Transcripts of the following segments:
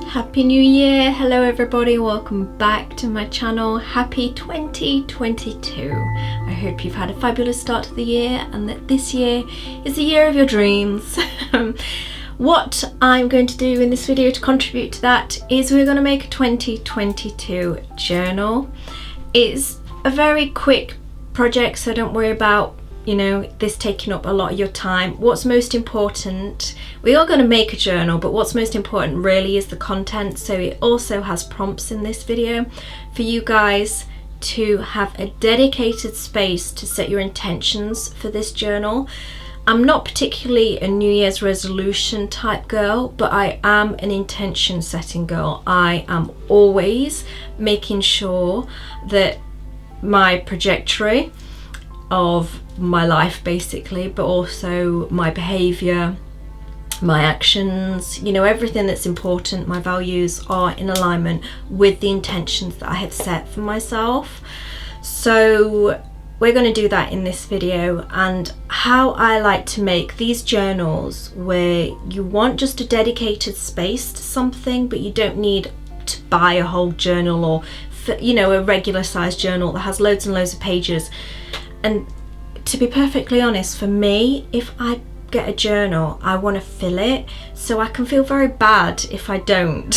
Happy New Year! Hello everybody, welcome back to my channel. Happy 2022. I hope you've had a fabulous start to the year and that this year is the year of your dreams. What I'm going to do in this video to contribute to that is we're going to make a 2022 journal. It's a very quick project, so don't worry about this taking up a lot of your time. What's most important, we are going to make a journal, but what's most important really is the content. So it also has prompts in this video for you guys to have a dedicated space to set your intentions for this journal. I'm not particularly a New Year's resolution type girl, but I am an intention setting girl. I am always making sure that my trajectory of my life basically, but also my behavior, my actions, everything that's important, my values are in alignment with the intentions that I have set for myself. So we're going to do that in this video, and how I like to make these journals where you want just a dedicated space to something, but you don't need to buy a whole journal or a regular sized journal that has loads and loads of pages. And to be perfectly honest, for me, if I get a journal, I want to fill it, so I can feel very bad if I don't.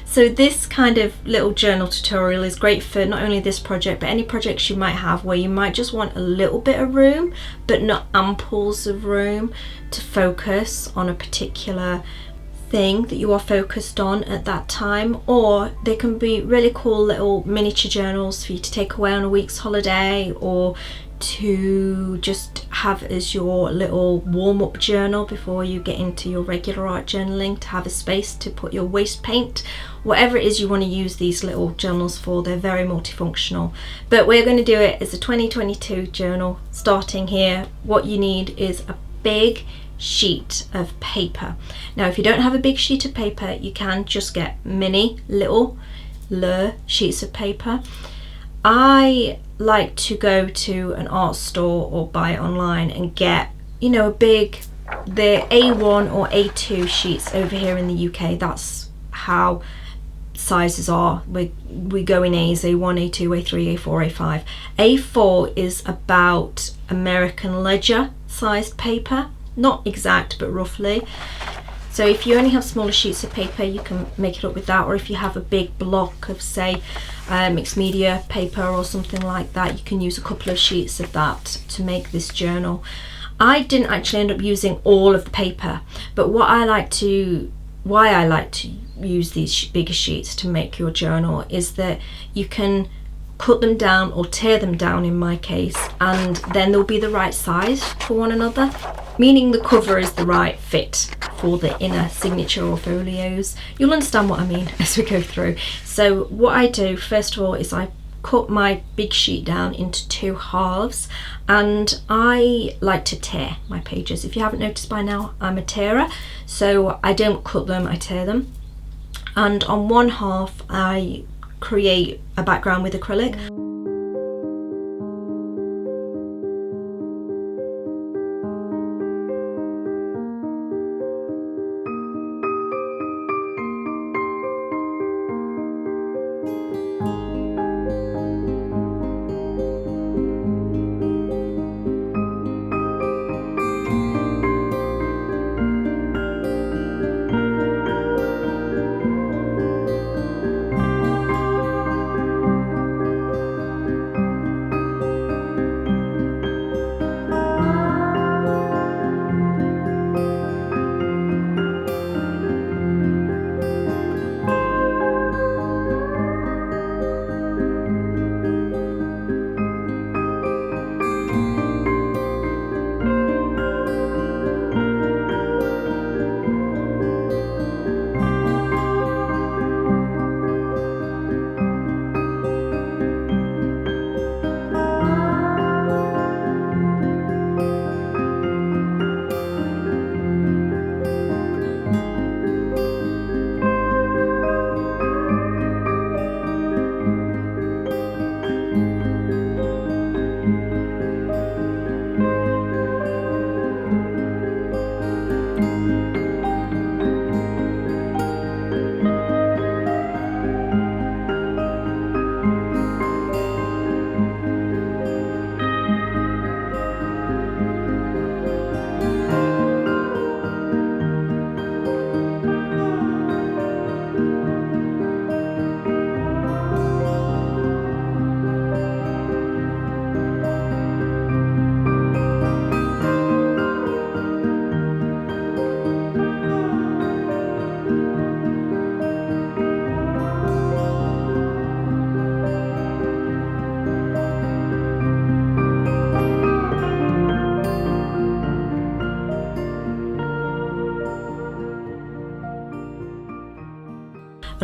So this kind of little journal tutorial is great for not only this project, but any projects you might have where you might just want a little bit of room, but not amples of room to focus on a particular thing that you are focused on at that time. Or they can be really cool little miniature journals for you to take away on a week's holiday, or to just have as your little warm-up journal before you get into your regular art journaling, to have a space to put your waste paint, whatever it is you want to use these little journals for. They're very multifunctional, but we're going to do it as a 2022 journal. Starting here, what you need is a big sheet of paper. Now if you don't have a big sheet of paper, you can just get mini little sheets of paper. I like to go to an art store or buy it online and get a big, the A1 or A2 sheets over here in the UK. That's how sizes are. We go in A's: A1, A2, A3, A4, A5. A4 is about American ledger sized paper, not exact but roughly. So if you only have smaller sheets of paper, you can make it up with that, or if you have a big block of, say, mixed media paper or something like that, you can use a couple of sheets of that to make this journal. I didn't actually end up using all of the paper, but why I like to use these bigger sheets to make your journal is that you can cut them down or tear them down in my case, and then they'll be the right size for one another, meaning the cover is the right fit for the inner signature or folios. You'll understand what I mean as we go through. So what I do first of all is I cut my big sheet down into two halves, and I like to tear my pages. If you haven't noticed by now, I'm a tearer, so I don't cut them, I tear them. And on one half I create a background with acrylic.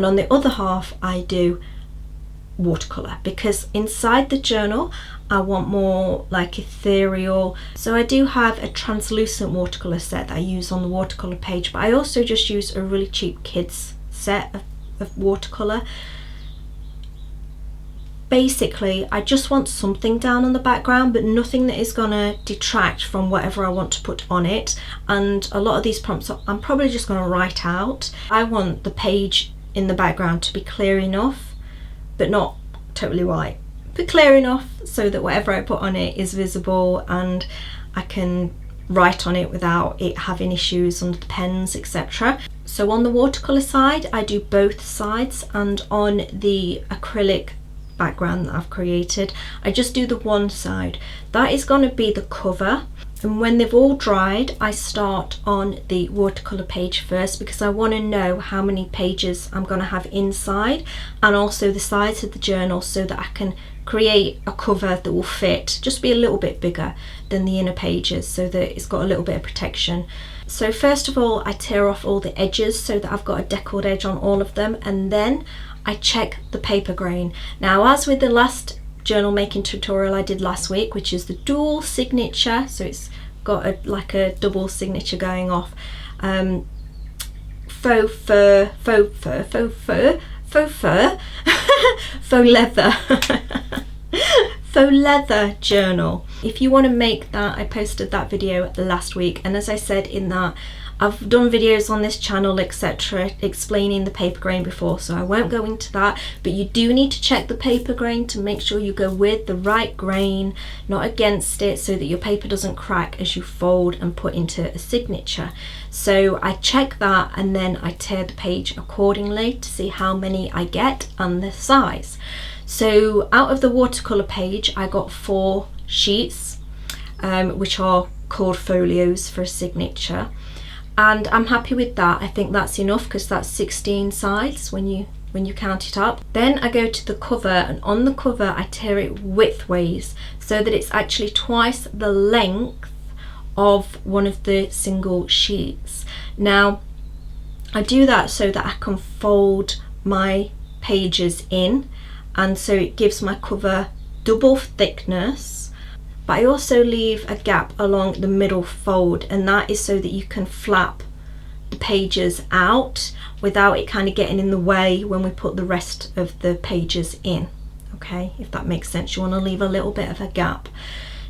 and on the other half I do watercolor, because inside the journal I want more like ethereal. So I do have a translucent watercolor set that I use on the watercolor page, but I also just use a really cheap kids set of watercolor. Basically, I just want something down on the background, but nothing that is gonna detract from whatever I want to put on it. And a lot of these prompts I'm probably just gonna write out. I want the page in the background to be clear enough, but not totally white, but clear enough so that whatever I put on it is visible and I can write on it without it having issues under the pens, etc. So on the watercolor side, I do both sides, and on the acrylic background that I've created, I just do the one side. That is going to be the cover, and when they've all dried, I start on the watercolor page first, because I want to know how many pages I'm going to have inside, and also the size of the journal, so that I can create a cover that will fit, just be a little bit bigger than the inner pages, so that it's got a little bit of protection. So first of all, I tear off all the edges so that I've got a deckled edge on all of them, and then I check the paper grain. Now, as with the last journal making tutorial I did last week, which is the dual signature, so it's got like a double signature going off, faux fur faux leather faux leather journal. If you want to make that, I posted that video last week, and as I said in that, I've done videos on this channel, etc., explaining the paper grain before, so I won't go into that, but you do need to check the paper grain to make sure you go with the right grain, not against it, so that your paper doesn't crack as you fold and put into a signature. So I check that, and then I tear the page accordingly to see how many I get and the size. So out of the watercolor page, I got 4 sheets, which are called folios for a signature. And I'm happy with that. I think that's enough, because that's 16 sides when you count it up. Then I go to the cover, and on the cover I tear it widthways so that it's actually twice the length of one of the single sheets. Now I do that so that I can fold my pages in, and so it gives my cover double thickness. But I also leave a gap along the middle fold, and that is so that you can flap the pages out without it kind of getting in the way when we put the rest of the pages in. Okay, if that makes sense, you want to leave a little bit of a gap.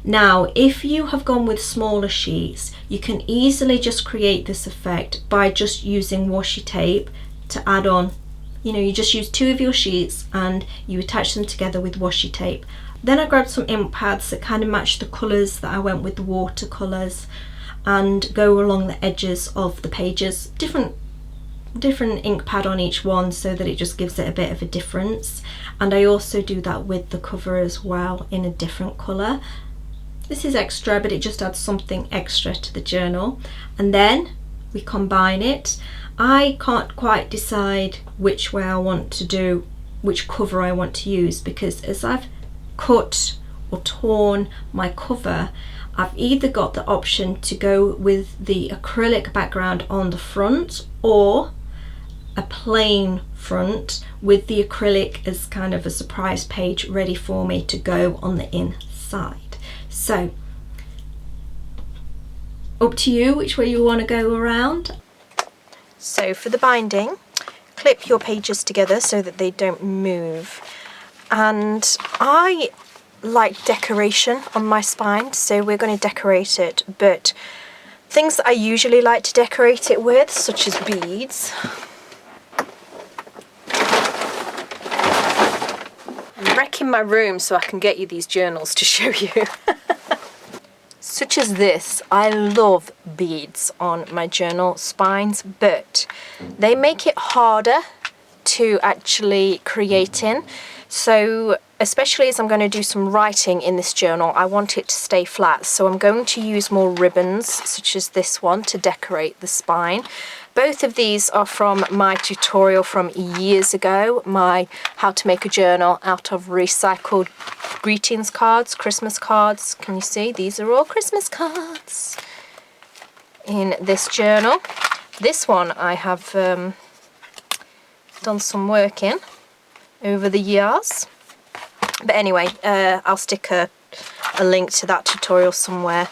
Now, if you have gone with smaller sheets, you can easily just create this effect by just using washi tape to add on. You know, you just use 2 of your sheets and you attach them together with washi tape. Then I grabbed some ink pads that kind of match the colours that I went with the watercolours, and go along the edges of the pages, different ink pad on each one, so that it just gives it a bit of a difference. And I also do that with the cover as well, in a different colour. This is extra, but it just adds something extra to the journal. And then we combine it. I can't quite decide which way I want to do, which cover I want to use, because as I've cut or torn my cover, I've either got the option to go with the acrylic background on the front, or a plain front with the acrylic as kind of a surprise page ready for me to go on the inside. So up to you which way you want to go around. So for the binding, clip your pages together so that they don't move. And I like decoration on my spine, so we're going to decorate it, but things that I usually like to decorate it with, such as beads. I'm wrecking my room so I can get you these journals to show you. Such as this. I love beads on my journal spines, but they make it harder to actually create in. So especially as I'm going to do some writing in this journal, I want it to stay flat. So I'm going to use more ribbons, such as this one, to decorate the spine. Both of these are from my tutorial from years ago, my how to make a journal out of recycled greetings cards, Christmas cards. Can you see? These are all Christmas cards in this journal. This one I have done some work in over the years. But anyway, I'll stick a link to that tutorial somewhere.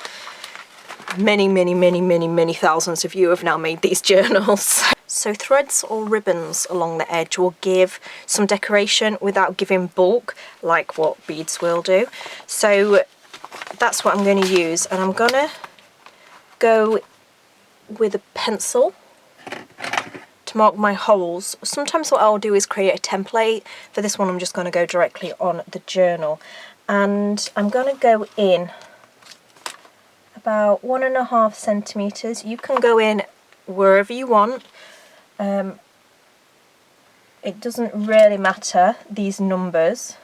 Many thousands of you have now made these journals. So threads or ribbons along the edge will give some decoration without giving bulk like what beads will do. So that's what I'm going to use, and I'm going to go with a pencil to mark my holes. Sometimes what I'll do is create a template. For this one I'm just going to go directly on the journal, and I'm going to go in about 1.5 centimetres. You can go in wherever you want. It doesn't really matter, these numbers.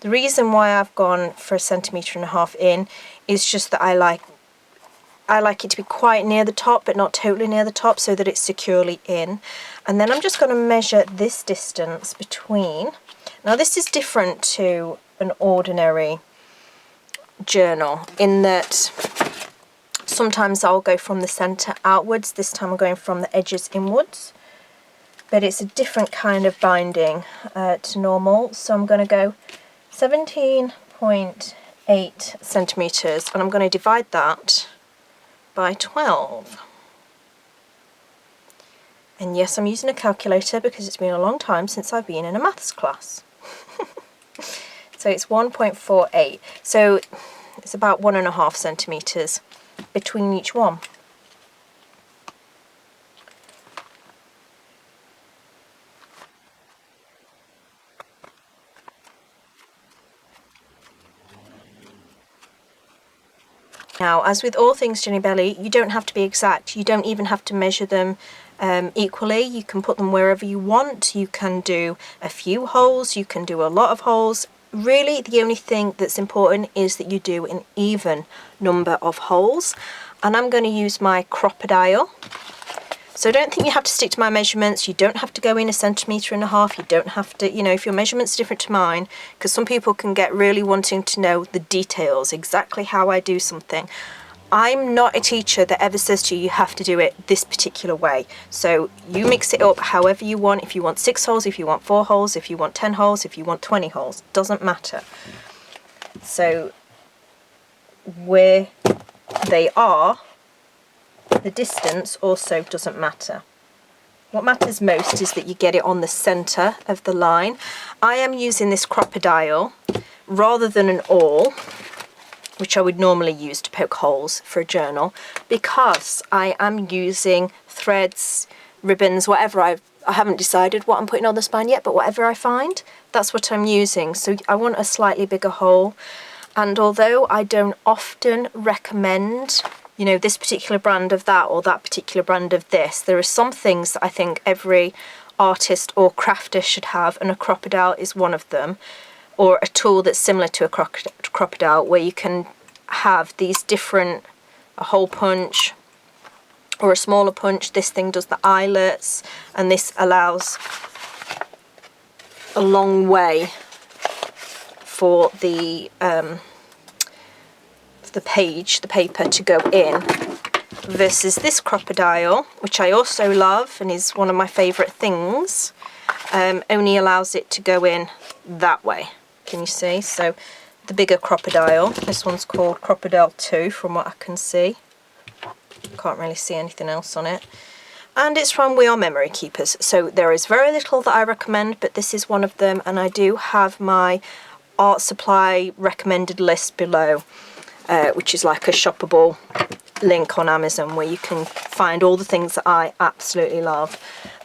The reason why I've gone for 1.5 centimetres in is just that I like it to be quite near the top but not totally near the top, so that it's securely in. And then I'm just going to measure this distance between. Now this is different to an ordinary journal in that sometimes I'll go from the centre outwards, this time I'm going from the edges inwards. But it's a different kind of binding to normal, so I'm going to go 17.8 centimetres, and I'm going to divide that by 12. And yes, I'm using a calculator because it's been a long time since I've been in a maths class. So it's 1.48, so it's about 1.5 centimetres between each one. Now, as with all things Jenny Belly, you don't have to be exact. You don't even have to measure them equally. You can put them wherever you want. You can do a few holes, you can do a lot of holes. Really, the only thing that's important is that you do an even number of holes. And I'm going to use my crocodile. So I don't think you have to stick to my measurements. You don't have to go in 1.5 centimetres. You don't have to, you know, if your measurements are different to mine, because some people can get really wanting to know the details, exactly how I do something. I'm not a teacher that ever says to you, you have to do it this particular way. So you mix it up however you want. If you want 6 holes, if you want 4 holes, if you want 10 holes, if you want 20 holes, doesn't matter. So where they are, the distance also doesn't matter. What matters most is that you get it on the centre of the line. I am using this crocodile rather than an awl, which I would normally use to poke holes for a journal, because I am using threads, ribbons, whatever. I haven't decided what I'm putting on the spine yet, but whatever I find, that's what I'm using. So I want a slightly bigger hole. And although I don't often recommend, you know, this particular brand of that or that particular brand of this, there are some things that I think every artist or crafter should have, and a crocodile is one of them, or a tool that's similar to a crocodile, where you can have these different, a hole punch or a smaller punch. This thing does the eyelets, and this allows a long way for the paper to go in, versus this crocodile, which I also love and is one of my favourite things, only allows it to go in that way. Can you see? So the bigger crocodile, this one's called Crocodile 2 from what I can see. Can't really see anything else on it. And it's from We Are Memory Keepers. So there is very little that I recommend, but this is one of them, and I do have my art supply recommended list below, which is like a shoppable link on Amazon where you can find all the things that I absolutely love.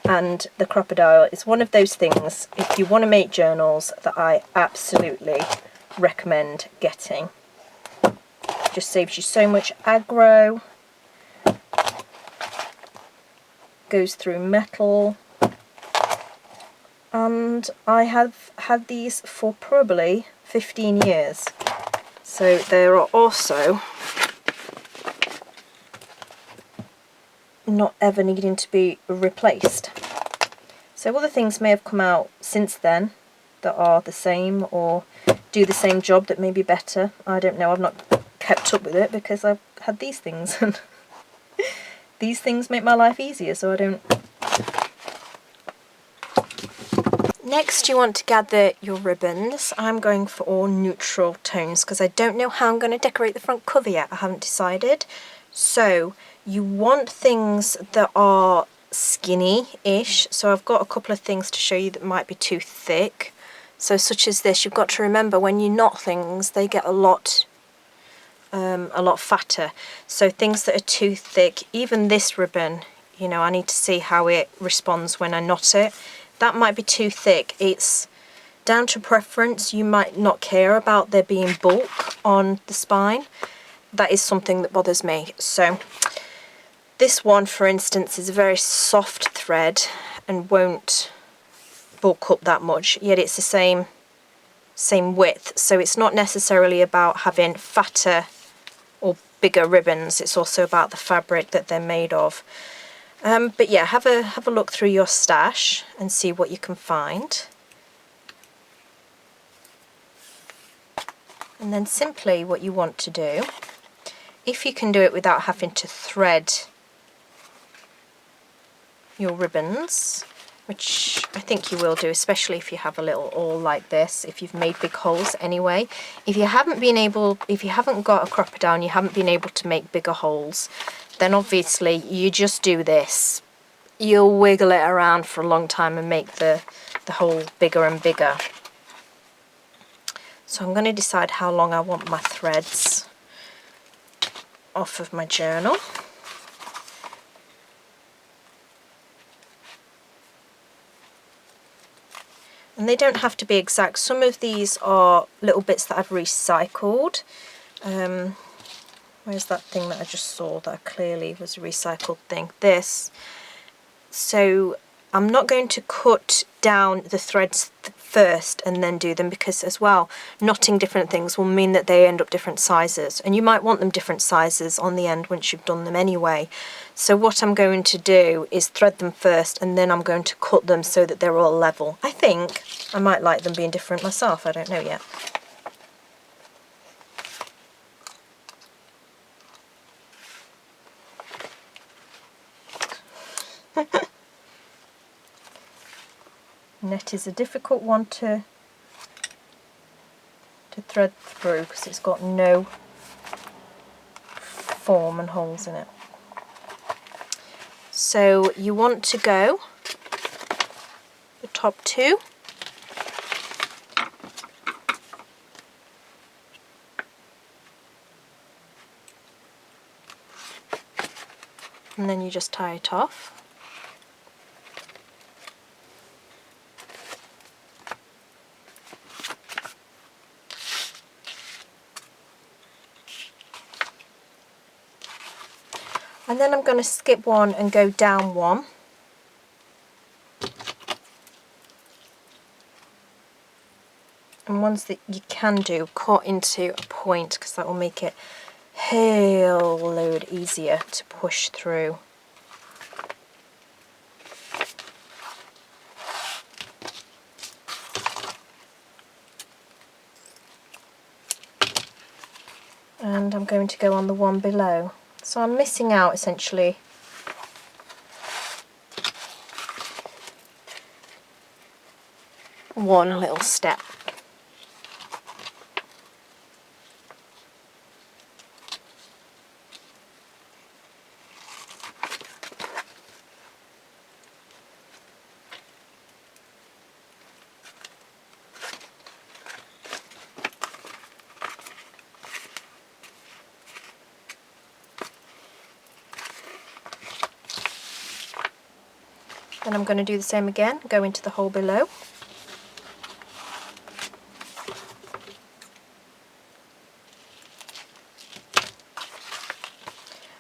And the crocodile is one of those things, if you want to make journals, that I absolutely recommend getting. Just saves you so much aggro, goes through metal, and I have had these for probably 15 years. So they are also not ever needing to be replaced. So other things may have come out since then that are the same or do the same job that may be better. I don't know, I've not kept up with it because I've had these things, and these things make my life easier, so I don't Next, you want to gather your ribbons. I'm going for all neutral tones because I don't know how I'm going to decorate the front cover yet. I haven't decided. So you want things that are skinny-ish. So I've got a couple of things to show you that might be too thick. So such as this, you've got to remember when you knot things, they get a lot fatter. So things that are too thick, even this ribbon, you know, I need to see how it responds when I knot it. That might be too thick. It's down to preference. You might not care about there being bulk on the spine. That is something that bothers me. So this one, for instance, is a very soft thread and won't bulk up that much, yet it's the same width. So it's not necessarily about having fatter or bigger ribbons, it's also about the fabric that they're made of. But yeah, have a look through your stash and see what you can find. And then simply what you want to do, if you can do it without having to thread your ribbons, which I think you will do, especially if you have a little awl like this, if you've made big holes anyway. If you haven't got a crop down, you haven't been able to make bigger holes, then obviously you just do this. You'll wiggle it around for a long time and make the hole bigger and bigger. So I'm going to decide how long I want my threads off of my journal. And they don't have to be exact. Some of these are little bits that I've recycled. Where's that thing that I just saw that clearly was a recycled thing? This. So I'm not going to cut down the threads first and then do them, because as well, knotting different things will mean that they end up different sizes, and you might want them different sizes on the end once you've done them anyway. So what I'm going to do is thread them first and then I'm going to cut them so that they're all level. I think I might like them being different myself, I don't know yet. Net is a difficult one to thread through because it's got no form and holes in it. So you want to go the top two, and then you just tie it off. And then I'm going to skip one and go down one. And ones that you can do, cut into a point, because that will make it a whole load easier to push through. And I'm going to go on the one below. So I'm missing out essentially one little step. Then I'm going to do the same again, go into the hole below.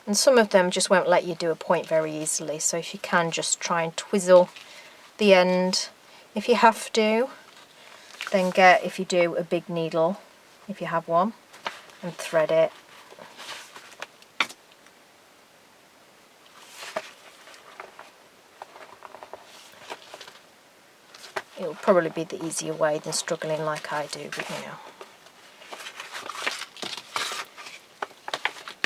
And some of them just won't let you do a point very easily, so if you can, just try and twizzle the end. If you have to, then get, if you do, a big needle, if you have one, and thread it. It'll probably be the easier way than struggling like I do, but you know.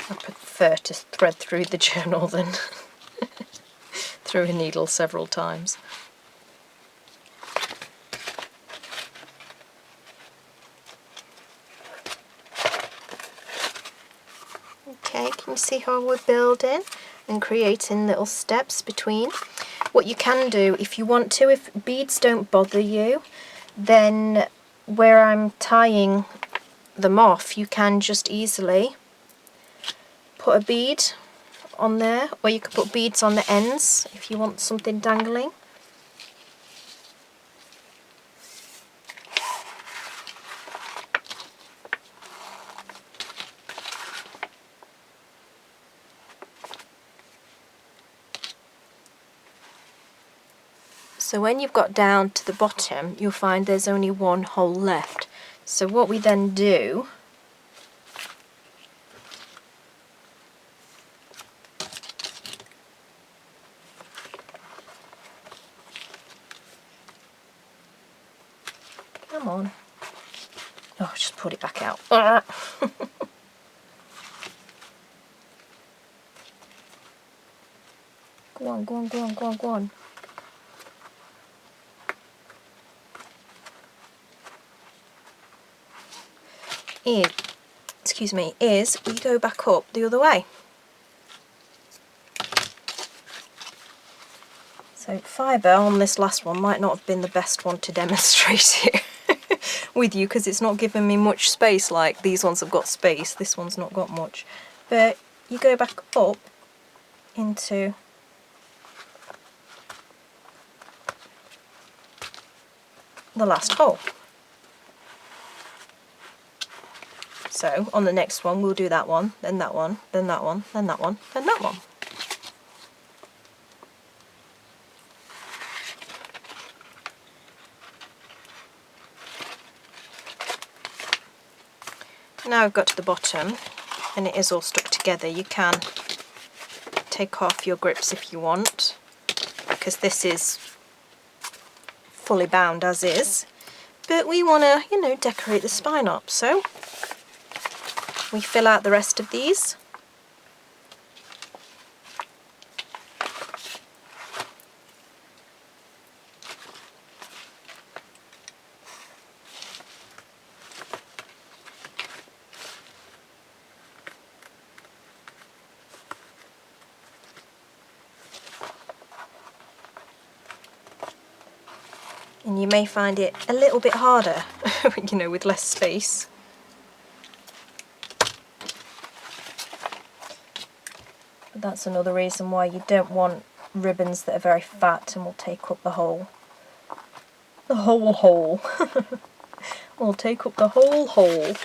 I prefer to thread through the journal than through a needle several times. Okay, can you see how we're building and creating little steps between? What you can do if you want to, if beads don't bother you, then where I'm tying them off, you can just easily put a bead on there, or you can put beads on the ends if you want something dangling. So when you've got down to the bottom, you'll find there's only one hole left. So what we then do, come on, oh, just put it back out. Go on, go on, go on, go on, go on. Excuse me, is we go back up the other way. So fibre on this last one might not have been the best one to demonstrate it with you, because it's not giving me much space. Like these ones have got space, this one's not got much. But you go back up into the last hole. So on the next one we'll do that one, then that one, then that one, then that one, then that one. Now I've got to the bottom and it is all stuck together. You can take off your grips if you want, because this is fully bound as is, but we want to, you know, decorate the spine up, so we fill out the rest of these. And you may find it a little bit harder, you know, with less space. But that's another reason why you don't want ribbons that are very fat and will take up the whole hole. Will take up the whole hole.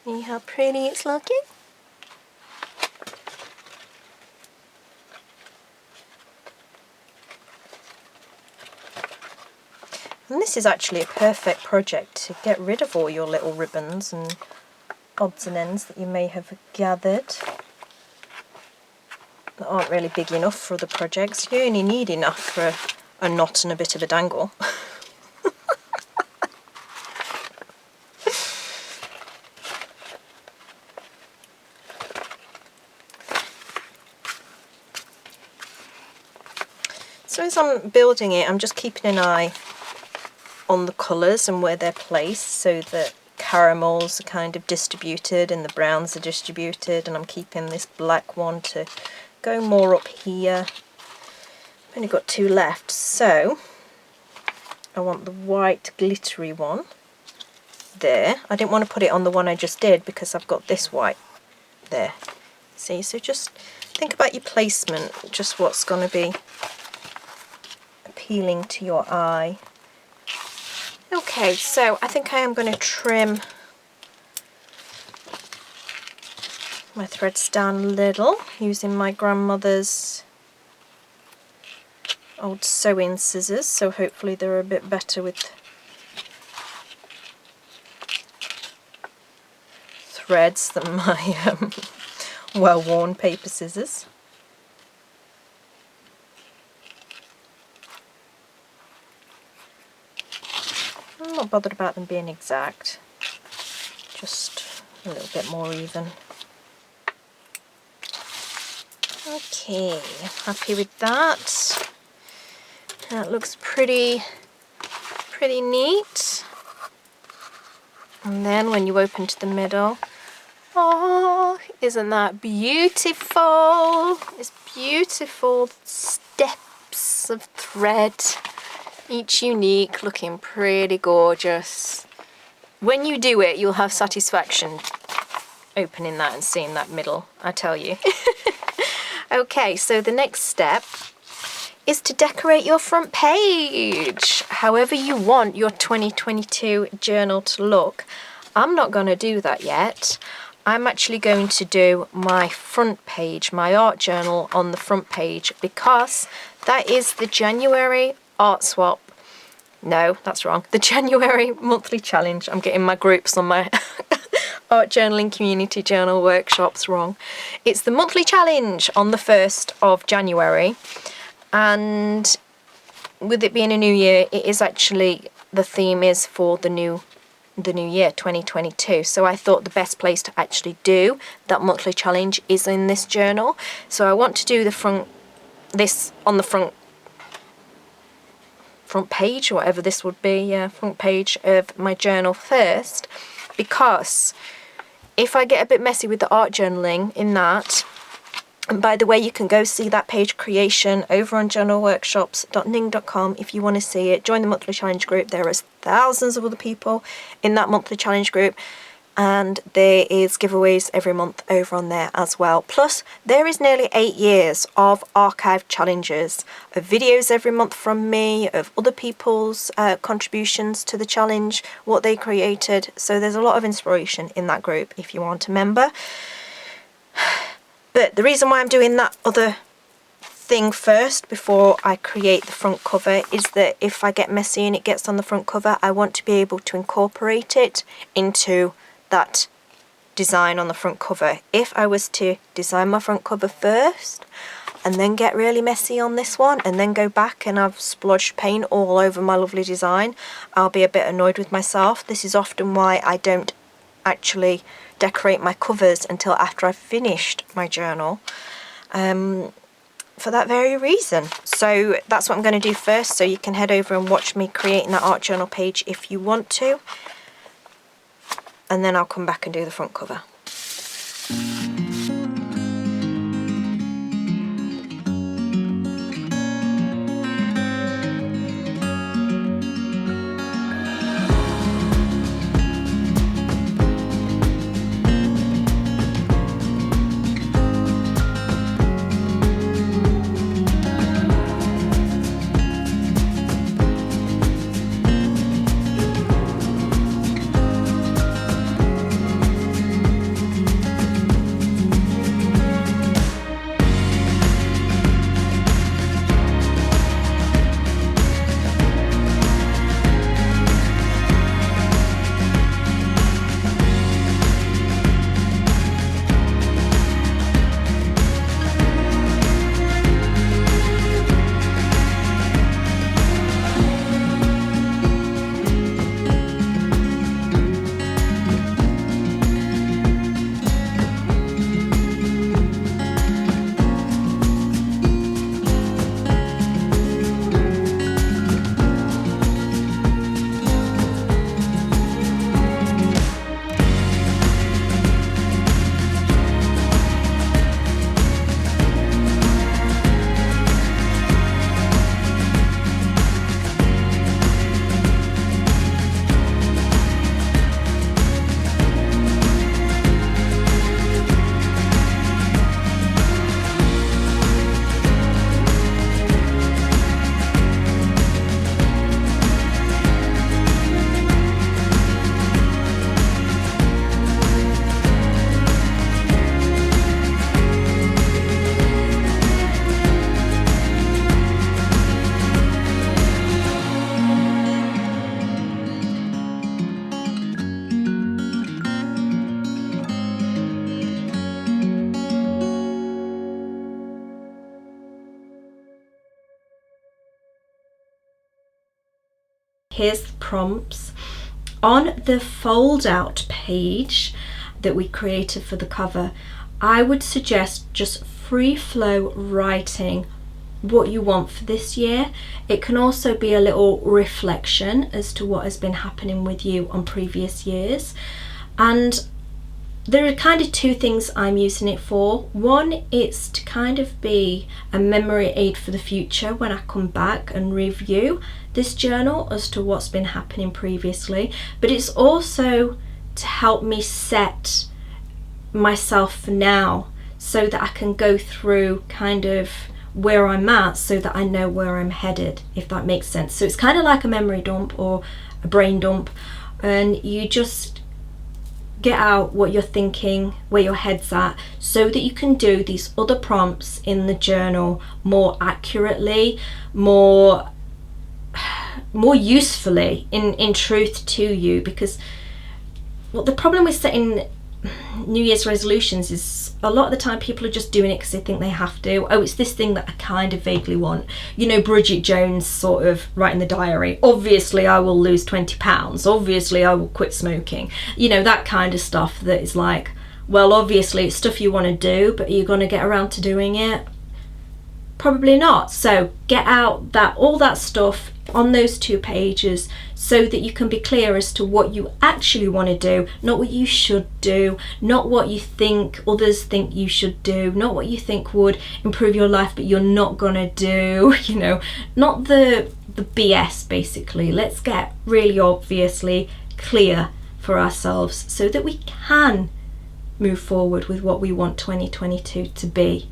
See how pretty it's looking? And this is actually a perfect project to get rid of all your little ribbons and odds and ends that you may have gathered that aren't really big enough for other projects. You only need enough for a knot and a bit of a dangle. So as I'm building it, I'm just keeping an eye on the colours and where they're placed, so that caramels are kind of distributed and the browns are distributed, and I'm keeping this black one to go more up here. I've only got two left, so I want the white glittery one there. I didn't want to put it on the one I just did because I've got this white there. See, so just think about your placement, just what's going to be appealing to your eye. Okay, so I think I am going to trim my threads down a little using my grandmother's old sewing scissors, so hopefully they're a bit better with threads than my well-worn paper scissors. I'm not bothered about them being exact, just a little bit more even. Okay, happy with that. That looks pretty neat. And then when you open to the middle, oh, isn't that beautiful? It's beautiful steps of thread, each unique, looking pretty gorgeous. When you do it, you'll have satisfaction opening that and seeing that middle, I tell you. Okay, so the next step is to decorate your front page however you want your 2022 journal to look. I'm not going to do that yet. I'm actually going to do my front page, my art journal on the front page, because that is the January art swap. No, that's wrong. The January monthly challenge. I'm getting my groups on my art journaling community journal workshops wrong. It's the monthly challenge on the 1st of January. And with it being a new year, it is actually, the theme is for the new year, 2022. So I thought the best place to actually do that monthly challenge is in this journal. So I want to do this on the front page, or whatever this would be, yeah, front page of my journal first, because if I get a bit messy with the art journaling in that, and by the way, you can go see that page creation over on journalworkshops.ning.com if you want to see it. Join the monthly challenge group. There is thousands of other people in that monthly challenge group, and there is giveaways every month over on there as well. Plus, there is nearly 8 years of archived challenges, of videos every month from me, of other people's contributions to the challenge, what they created. So there's a lot of inspiration in that group if you want a member. But the reason why I'm doing that other thing first before I create the front cover is that if I get messy and it gets on the front cover, I want to be able to incorporate it into that design on the front cover. If I was to design my front cover first and then get really messy on this one and then go back and I've splodged paint all over my lovely design, I'll be a bit annoyed with myself. This is often why I don't actually decorate my covers until after I've finished my journal, for that very reason. So that's what I'm going to do first, so you can head over and watch me creating that art journal page if you want to, and then I'll come back and do the front cover. Here's the prompts. On the fold out page that we created for the cover, I would suggest just free flow writing what you want for this year. It can also be a little reflection as to what has been happening with you on previous years. And there are kind of two things I'm using it for. One, it's to kind of be a memory aid for the future when I come back and review this journal as to what's been happening previously, but it's also to help me set myself for now so that I can go through kind of where I'm at so that I know where I'm headed, if that makes sense. So it's kind of like a memory dump or a brain dump, and you just get out what you're thinking, where your head's at, so that you can do these other prompts in the journal more accurately, more usefully, in truth to you. Because what the problem with setting New Year's resolutions is a lot of the time people are just doing it because they think they have to. Oh, it's this thing that I kind of vaguely want. You know, Bridget Jones sort of writing the diary. Obviously I will lose 20 pounds. Obviously I will quit smoking. You know, that kind of stuff that is like, well, obviously it's stuff you want to do, but are you going to get around to doing it? Probably not. So get out all that stuff on those 2 pages so that you can be clear as to what you actually want to do, not what you should do, not what you think others think you should do, not what you think would improve your life but you're not gonna do, you know, not the BS basically. Let's get really obviously clear for ourselves so that we can move forward with what we want 2022 to be,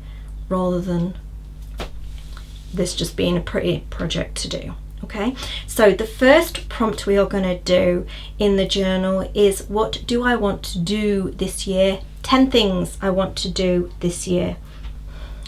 rather than this just being a pretty project to do. Okay, so the first prompt we are going to do in the journal is, what do I want to do this year? 10 things I want to do this year.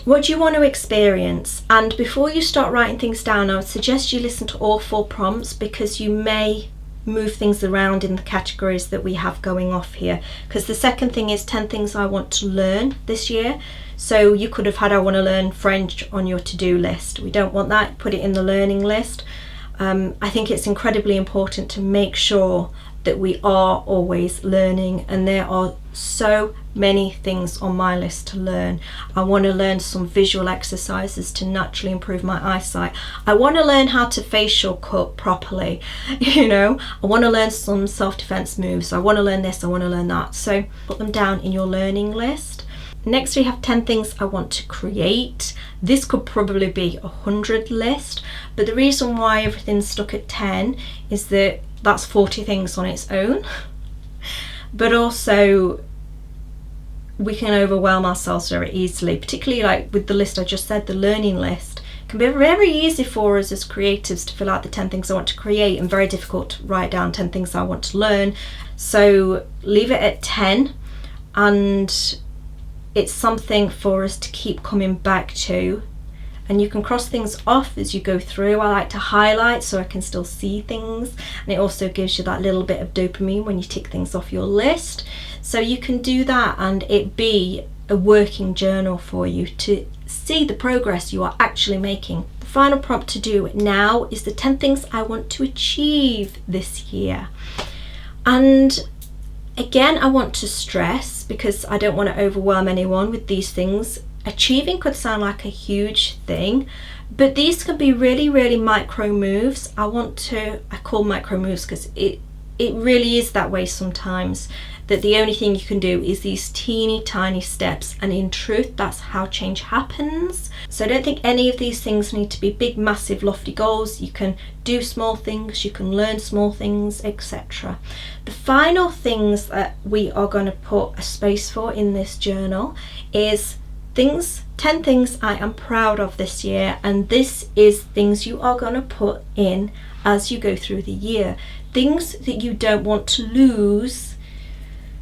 What do you want to experience? And before you start writing things down, I would suggest you listen to all 4 prompts, because you may move things around in the categories that we have going off here. Because the second thing is 10 things I want to learn this year. So you could have had I want to learn French on your to-do list. We don't want that. Put it in the learning list. I think it's incredibly important to make sure that we are always learning, and there are so many things on my list to learn. I want to learn some visual exercises to naturally improve my eyesight. I want to learn how to facial cut properly, you know. I want to learn some self-defense moves. I want to learn this, I want to learn that. So put them down in your learning list. Next we have 10 things I want to create. This could probably be a 100 list, but the reason why everything's stuck at 10 is that that's 40 things on its own. But also we can overwhelm ourselves very easily, particularly like with the list I just said, the learning list. It can be very easy for us as creatives to fill out the 10 things I want to create, and very difficult to write down 10 things I want to learn. So leave it at 10, and it's something for us to keep coming back to. And you can cross things off as you go through. I like to highlight so I can still see things, and it also gives you that little bit of dopamine when you tick things off your list. So you can do that and it be a working journal for you to see the progress you are actually making. The final prompt to do now is the 10 things I want to achieve this year. And again, I want to stress, because I don't want to overwhelm anyone with these things, achieving could sound like a huge thing, but these can be really, really micro moves. I call micro moves because it really is that way sometimes, that the only thing you can do is these teeny tiny steps, and in truth that's how change happens. So I don't think any of these things need to be big, massive, lofty goals. You can do small things, you can learn small things, etc. The final things that we are going to put a space for in this journal is 10 things I am proud of this year, and this is things you are going to put in as you go through the year. Things that you don't want to lose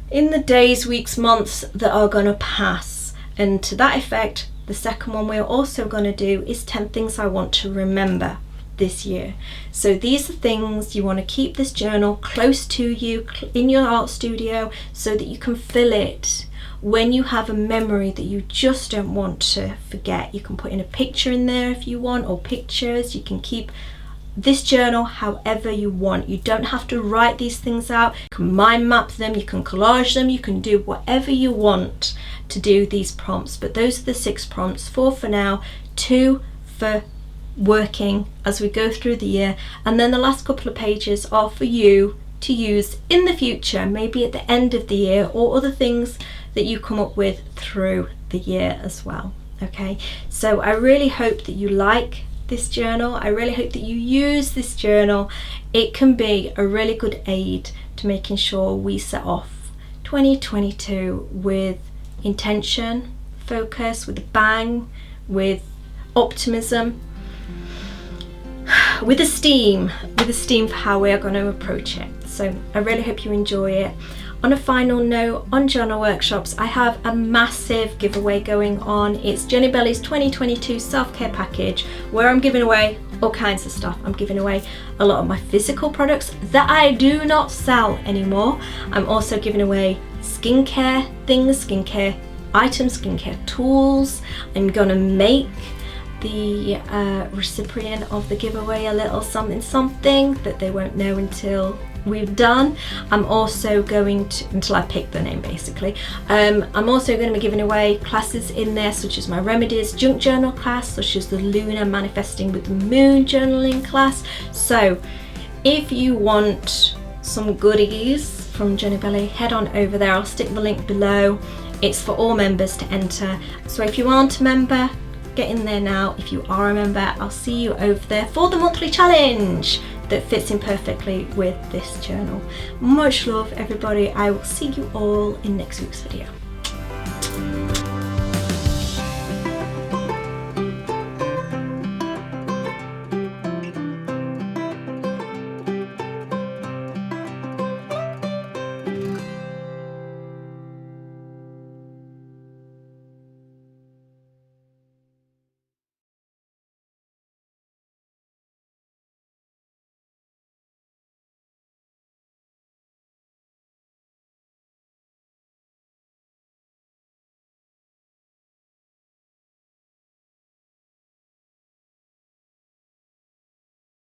in the days, weeks, months that are going to pass. And to that effect, the second one we're also going to do is 10 things I want to remember this year. So these are things you want to keep this journal close to you in your art studio, so that you can fill it when you have a memory that you just don't want to forget. You can put in a picture in there if you want, or pictures. You can keep this journal however you want. You don't have to write these things out. You can mind map them, you can collage them, you can do whatever you want to do these prompts. But those are the 6 prompts, 4 for now, 2 for working as we go through the year, and then the last couple of pages are for you to use in the future, maybe at the end of the year, or other things that you come up with through the year as well. Okay, so I really hope that you like this journal. I really hope that you use this journal. It can be a really good aid to making sure we set off 2022 with intention, focus, with a bang, with optimism, with esteem for how we are going to approach it. So I really hope you enjoy it. On a final note, on Journal Workshops, I have a massive giveaway going on. It's jennibellie's 2022 self-care package, where I'm giving away all kinds of stuff. I'm giving away a lot of my physical products that I do not sell anymore. I'm also giving away skincare things, skincare items, skincare tools. I'm gonna make the recipient of the giveaway a little something that they won't know until we've done. I'm also going to, until I pick the name basically, I'm also going to be giving away classes in there, such as my remedies junk journal class, such as the lunar manifesting with the moon journaling class. So if you want some goodies from Jenny Bellie, head on over there. I'll stick the link below. It's for all members to enter. So if you aren't a member, get in there now. If you are a member, I'll see you over there for the monthly challenge that fits in perfectly with this journal. Much love, everybody. I will see you all in next week's video.